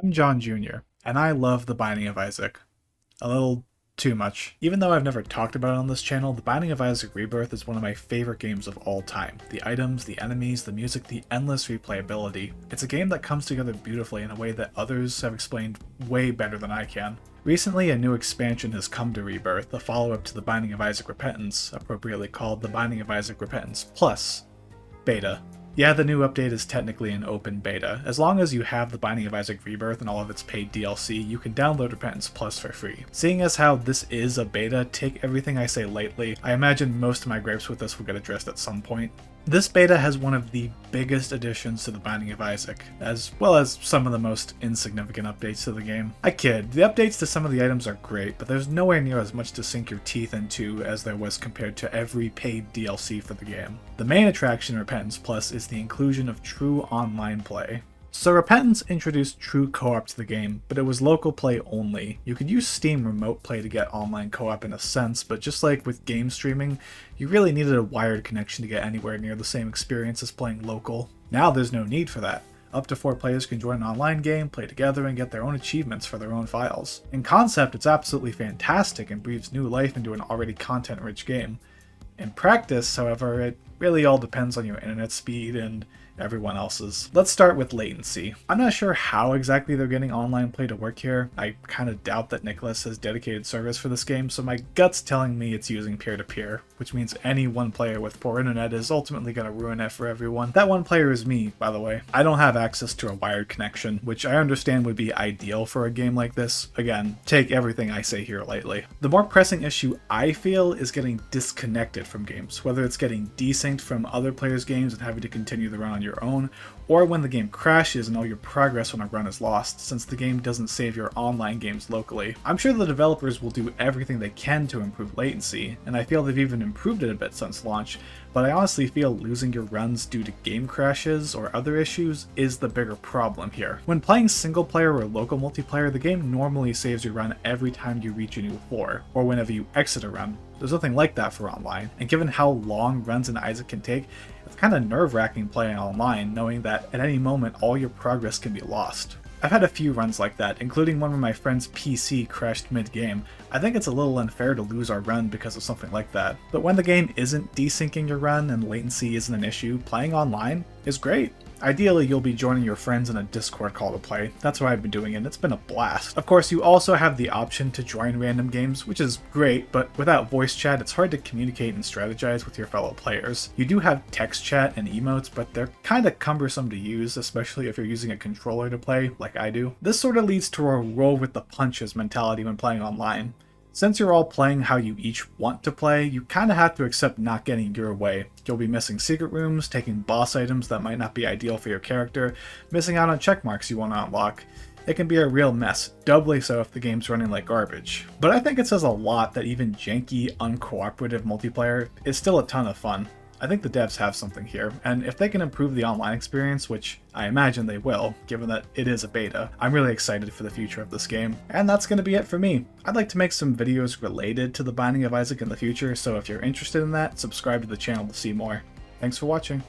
I'm John Jr., and I love The Binding of Isaac. A little too much. Even though I've never talked about it on this channel, The Binding of Isaac Rebirth is one of my favorite games of all time. The items, the enemies, the music, the endless replayability. It's a game that comes together beautifully in a way that others have explained way better than I can. Recently, a new expansion has come to Rebirth, a follow-up to The Binding of Isaac Repentance, appropriately called The Binding of Isaac Repentance Plus Beta. Yeah, the new update is technically an open beta. As long as you have The Binding of Isaac Rebirth and all of its paid DLC, you can download Repentance Plus for free. Seeing as how this is a beta, take everything I say lightly. I imagine most of my gripes with this will get addressed at some point. This beta has one of the biggest additions to The Binding of Isaac, as well as some of the most insignificant updates to the game. I kid, the updates to some of the items are great, but there's nowhere near as much to sink your teeth into as there was compared to every paid DLC for the game. The main attraction in Repentance Plus is the inclusion of true online play. So Repentance introduced true co-op to the game, but it was local play only. You could use Steam Remote Play to get online co-op in a sense, but just like with game streaming, you really needed a wired connection to get anywhere near the same experience as playing local. Now there's no need for that. Up to 4 players can join an online game, play together, and get their own achievements for their own files. In concept, it's absolutely fantastic and breathes new life into an already content-rich game. In practice, however, it really all depends on your internet speed and everyone else's. Let's start with latency. I'm not sure how exactly they're getting online play to work here. I kind of doubt that Nicholas has dedicated servers for this game, so my gut's telling me it's using peer-to-peer, which means any one player with poor internet is ultimately going to ruin it for everyone. That one player is me, by the way. I don't have access to a wired connection, which I understand would be ideal for a game like this. Again, take everything I say here lightly. The more pressing issue I feel is getting disconnected from games, whether it's getting desynced from other players' games and having to continue the run on your own, or when the game crashes and all your progress on a run is lost, since the game doesn't save your online games locally. I'm sure the developers will do everything they can to improve latency, and I feel they've even improved it a bit since launch, but I honestly feel losing your runs due to game crashes or other issues is the bigger problem here. When playing single player or local multiplayer, the game normally saves your run every time you reach a new floor, or whenever you exit a run. There's nothing like that for online, and given how long runs in Isaac can take, it's kind of nerve-wracking playing online, knowing that at any moment all your progress can be lost. I've had a few runs like that, including one where my friend's PC crashed mid-game. I think it's a little unfair to lose our run because of something like that. But when the game isn't desyncing your run and latency isn't an issue, playing online is great. Ideally, you'll be joining your friends in a Discord call to play. That's what I've been doing, and it's been a blast. Of course, you also have the option to join random games, which is great, but without voice chat, it's hard to communicate and strategize with your fellow players. You do have text chat and emotes, but they're kinda cumbersome to use, especially if you're using a controller to play, like I do. This sorta leads to a roll with the punches mentality when playing online. Since you're all playing how you each want to play, you kinda have to accept not getting your way. You'll be missing secret rooms, taking boss items that might not be ideal for your character, missing out on checkmarks you want to unlock. It can be a real mess, doubly so if the game's running like garbage. But I think it says a lot that even janky, uncooperative multiplayer is still a ton of fun. I think the devs have something here, and if they can improve the online experience, which I imagine they will, given that it is a beta, I'm really excited for the future of this game. And that's going to be it for me. I'd like to make some videos related to The Binding of Isaac in the future, so if you're interested in that, subscribe to the channel to see more. Thanks for watching.